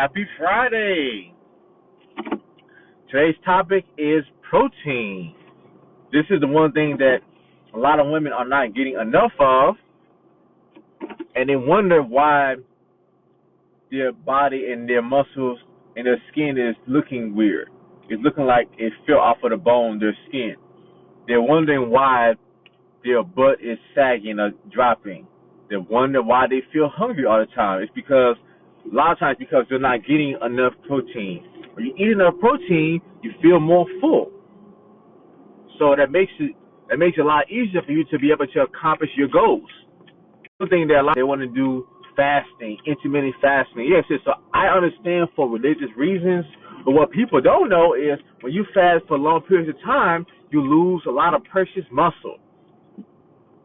Happy Friday. Today's topic is protein. This is the one thing that a lot of women are not getting enough of, and they wonder why their body and their muscles and their skin is looking weird. It's looking like it fell off of the bone, their skin. They're wondering why their butt is sagging or dropping. They wonder why they feel hungry all the time. It's because a lot of times because they're not getting enough protein. When you eat enough protein, you feel more full. So that makes it a lot easier for you to be able to accomplish your goals. One thing that they want to do fasting, intermittent fasting. Yes, so I understand for religious reasons, but what people don't know is when you fast for long periods of time, you lose a lot of precious muscle.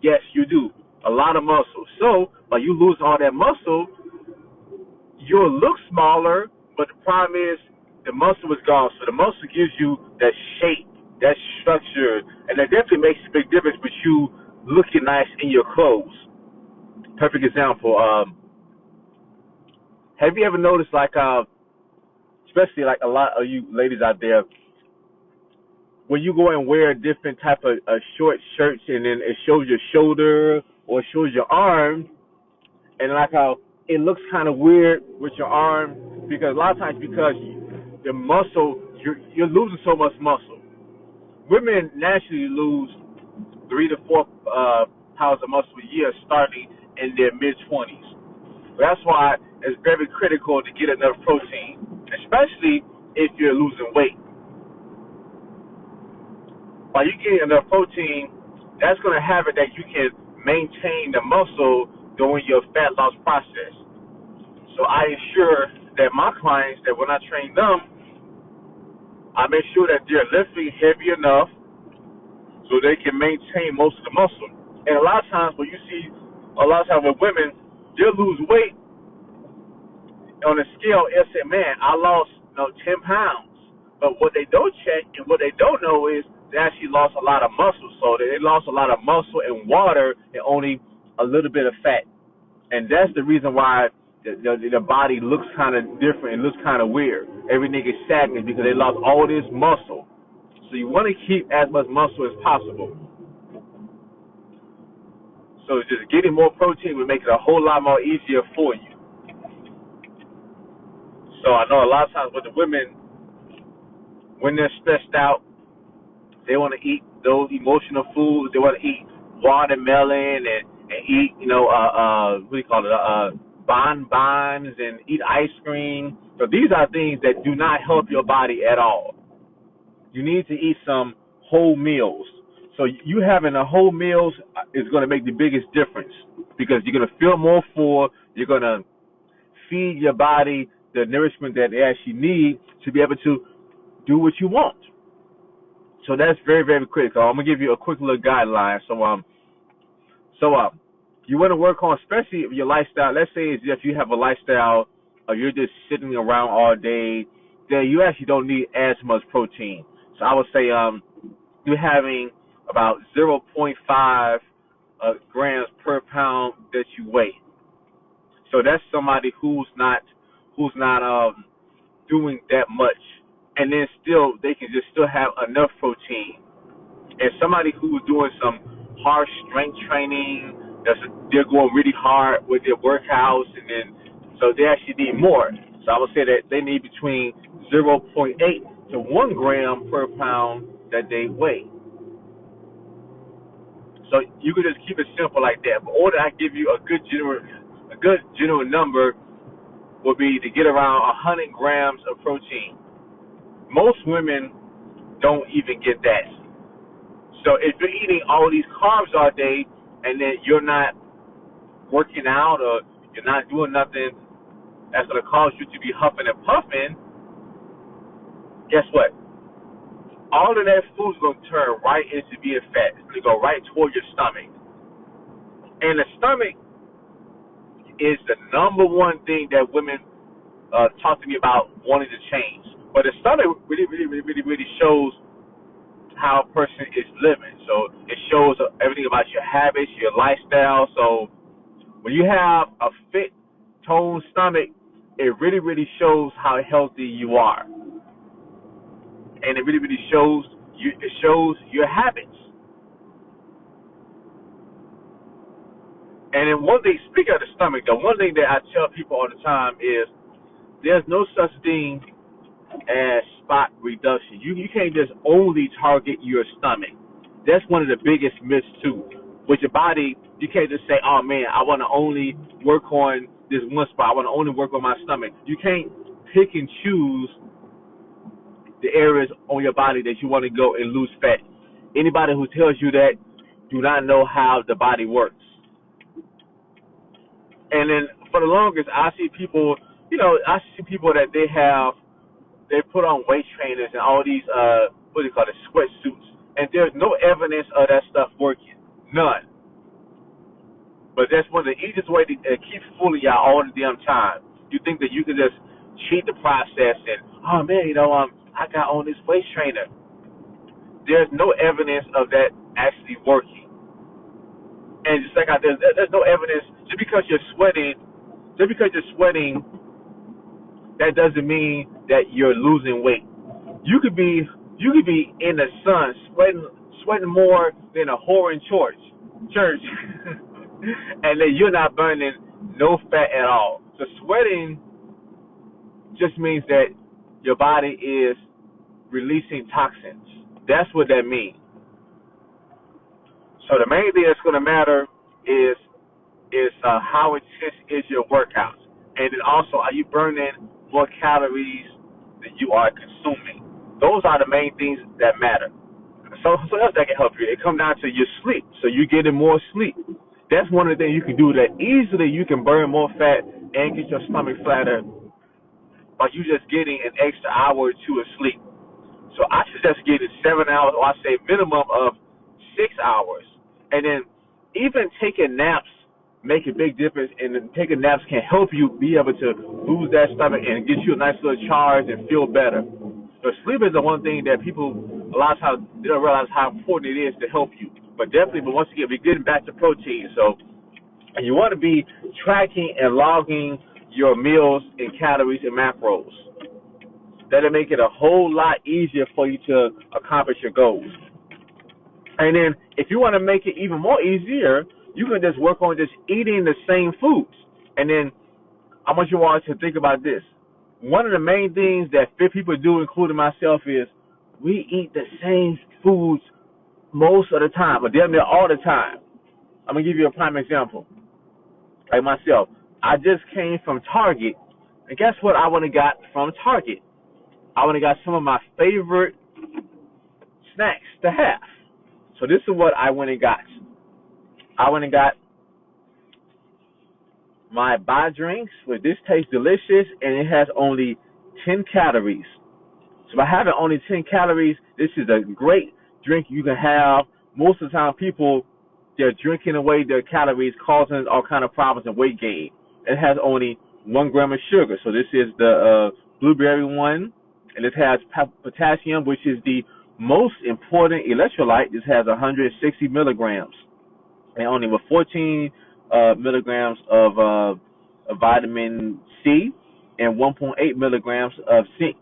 Yes, you do. A lot of muscle. So, by you lose all that muscle, you'll look smaller, but the problem is the muscle is gone. So the muscle gives you that shape, that structure, and that definitely makes a big difference with you looking nice in your clothes. Perfect example. Have you ever noticed, especially like a lot of you ladies out there, when you go and wear a different type of short shirts and then it shows your shoulder or it shows your arm, and like how it looks kind of weird with your arm because a lot of times because the muscle, you're losing so much muscle. Women naturally lose 3 to 4 pounds of muscle a year starting in their mid-20s. So that's why it's very critical to get enough protein, especially if you're losing weight. By you getting enough protein, that's going to have it that you can maintain the muscle during your fat loss process. So I ensure that my clients, that when I train them, I make sure that they're lifting heavy enough so they can maintain most of the muscle. And a lot of times when you see, a lot of times with women, they'll lose weight on a scale, they'll say, man, I lost 10 pounds. But what they don't check and what they don't know is they actually lost a lot of muscle. So they lost a lot of muscle and water and only a little bit of fat. And that's the reason why the body looks kind of different. It looks kind of weird. Everything is sagging because they lost all this muscle. So you want to keep as much muscle as possible. So just getting more protein will make it a whole lot more easier for you. So I know a lot of times with the women, when they're stressed out, they want to eat those emotional foods. They want to eat watermelon and eat, what do you call it, bonbons and eat ice cream. So these are things that do not help your body at all. You need to eat some whole meals. So you having a whole meals is going to make the biggest difference because you're going to feel more full. You're going to feed your body the nourishment that they actually need to be able to do what you want. So that's very, very critical. I'm gonna give you a quick little guideline. So you want to work on, especially your lifestyle. Let's say if you have a lifestyle, or you're just sitting around all day, then you actually don't need as much protein. So I would say you're having about 0.5 grams per pound that you weigh. So that's somebody who's not doing that much, and then still they can just still have enough protein. And somebody who's doing some hard strength training, they're going really hard with their workouts, and then so they actually need more. So I would say that they need between 0.8 to 1 gram per pound that they weigh. So you could just keep it simple like that. But or I give you a good general number would be to get around 100 grams of protein. Most women don't even get that. So if you're eating all these carbs all day and then you're not working out or you're not doing nothing that's going to cause you to be huffing and puffing, guess what? All of that food's going to turn right into being fat. It's going to go right toward your stomach. And the stomach is the number one thing that women talk to me about wanting to change. But the stomach really shows how a person is living. So it shows everything about your habits, your lifestyle. So when you have a fit, toned stomach, it really, really shows how healthy you are, and it really, really shows you. It shows your habits. And then one thing, speaking of the stomach, the one thing that I tell people all the time is there's no such thing as spot reduction. You can't just only target your stomach. That's one of the biggest myths too. With your body, you can't just say, "Oh man, I want to only work on this one spot. I want to only work on my stomach." You can't pick and choose the areas on your body that you want to go and lose fat. Anybody who tells you that do not know how the body works. And then for the longest, I see people, I see people that they put on waist trainers and all these, what do you call it, sweatsuits, and there's no evidence of that stuff working. None. But that's one of the easiest ways to keep fooling y'all all the damn time. You think that you can just cheat the process and, oh man, I got on this waist trainer. There's no evidence of that actually working. And just like there's no evidence just because you're sweating, that doesn't mean that you're losing weight. You could be in the sun sweating more than a whore in church, and then you're not burning no fat at all. So sweating just means that your body is releasing toxins. That's what that means. So the main thing that's going to matter is how intense is your workouts, and then also are you burning more calories than you are consuming. Those are the main things that matter. So else that can help you. It comes down to your sleep. So you're getting more sleep. That's one of the things you can do that easily. You can burn more fat and get your stomach flatter by you just getting an extra hour or two of sleep. So I suggest getting 7 hours, or I say minimum of 6 hours. And then even taking naps make a big difference, and then taking naps can help you be able to lose that stomach and get you a nice little charge and feel better. So sleep is the one thing that people a lot of times they don't realize how important it is to help you. But once again, we're getting back to protein. So, and you want to be tracking and logging your meals and calories and macros. That'll make it a whole lot easier for you to accomplish your goals. And then if you want to make it even more easier, you can just work on just eating the same foods. And then I want you all to think about this. One of the main things that fit people do, including myself, is we eat the same foods most of the time, or damn near all the time. I'm going to give you a prime example. Like myself, I just came from Target, and guess what I went and got from Target? I went and got some of my favorite snacks to have. So this is what I went and got. I went and got my buy drinks, with this tastes delicious, and it has only 10 calories. So by having only 10 calories, this is a great drink you can have. Most of the time, people, they're drinking away their calories, causing all kind of problems and weight gain. It has only 1 gram of sugar. So this is the blueberry one, and it has potassium, which is the most important electrolyte. This has 160 milligrams, and only with 14 milligrams of vitamin C and 1.8 milligrams of zinc.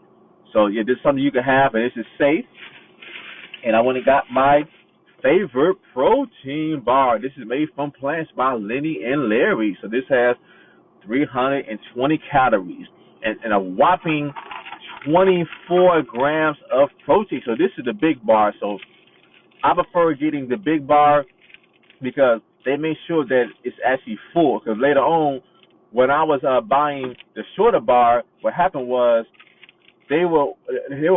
So yeah, this is something you can have, and this is safe. And I went and got my favorite protein bar. This is made from plants by Lenny and Larry. So this has 320 calories and a whopping 24 grams of protein. So this is the big bar. So I prefer getting the big bar because they make sure that it's actually full. Because later on, when I was buying the shorter bar, what happened was they will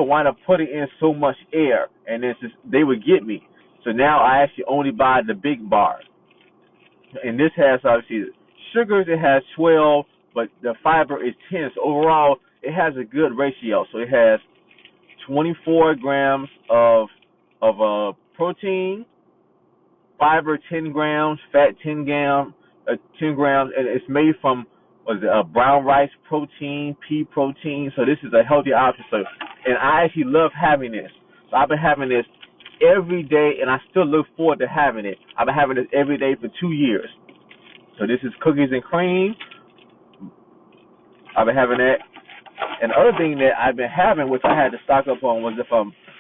wind up putting in so much air, and they would get me. So now I actually only buy the big bar. And this has, obviously, sugars, it has 12, but the fiber is 10. So overall, it has a good ratio. So it has 24 grams of protein, fiber 10 grams, fat 10 grams, and it's made from brown rice protein, pea protein. So this is a healthy option. So, and I actually love having this. So I've been having this every day, and I still look forward to having it. I've been having this every day for 2 years. So this is cookies and cream, I've been having that. And the other thing that I've been having, which I had to stock up on, was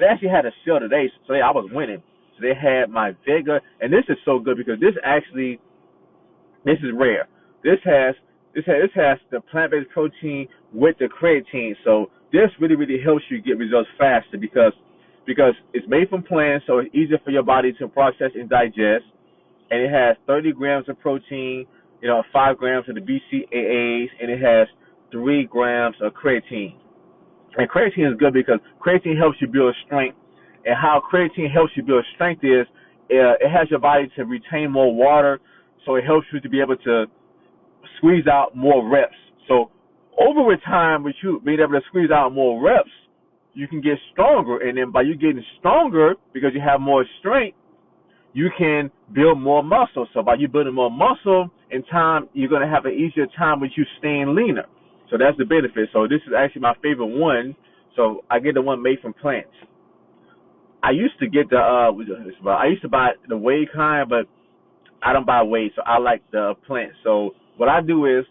they actually had a sale today, so I was winning. So they had my Vega, and this is so good because this is rare. This has the plant-based protein with the creatine, so this really helps you get results faster because it's made from plants, so it's easier for your body to process and digest. And it has 30 grams of protein, 5 grams of the BCAAs, and it has 3 grams of creatine. And creatine is good because creatine helps you build strength. And how creatine helps you build strength is it has your body to retain more water, so it helps you to be able to squeeze out more reps. So over time, with you being able to squeeze out more reps, you can get stronger. And then by you getting stronger, because you have more strength, you can build more muscle. So by you building more muscle, in time, you're going to have an easier time with you staying leaner. So that's the benefit. So this is actually my favorite one. So I get the one made from plants. I used to get I used to buy the whey kind, but I don't buy whey, so I like the plant. So what I do is,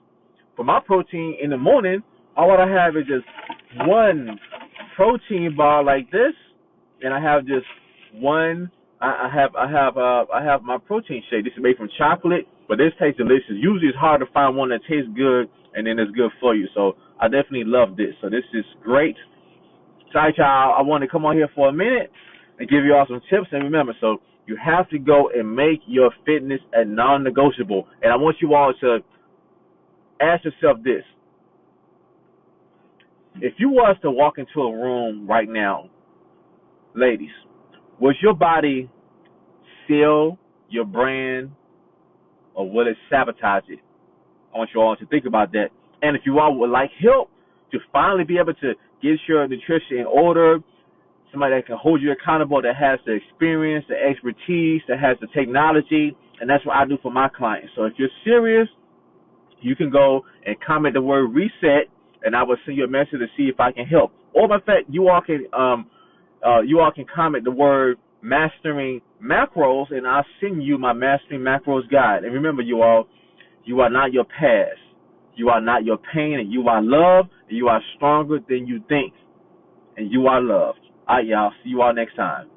for my protein in the morning, all I have is just one protein bar like this, and I have just one. I have my protein shake. This is made from chocolate, but this tastes delicious. Usually, it's hard to find one that tastes good and then it's good for you. So I definitely love this. So this is great. Sorry, y'all. I want to come on here for a minute and give you all some tips. And remember, so you have to go and make your fitness a non-negotiable. And I want you all to ask yourself this. If you was to walk into a room right now, ladies, would your body seal your brand or will it sabotage it? I want you all to think about that. And if you all would like help to finally be able to get your nutrition in order, somebody that can hold you accountable, that has the experience, the expertise, that has the technology, and that's what I do for my clients. So if you're serious, you can go and comment the word reset, and I will send you a message to see if I can help. Or, in fact, you all can comment the word mastering macros, and I'll send you my mastering macros guide. And remember, you all, you are not your past. You are not your pain, and you are loved, and you are stronger than you think, and you are loved. All right, y'all. See you all next time.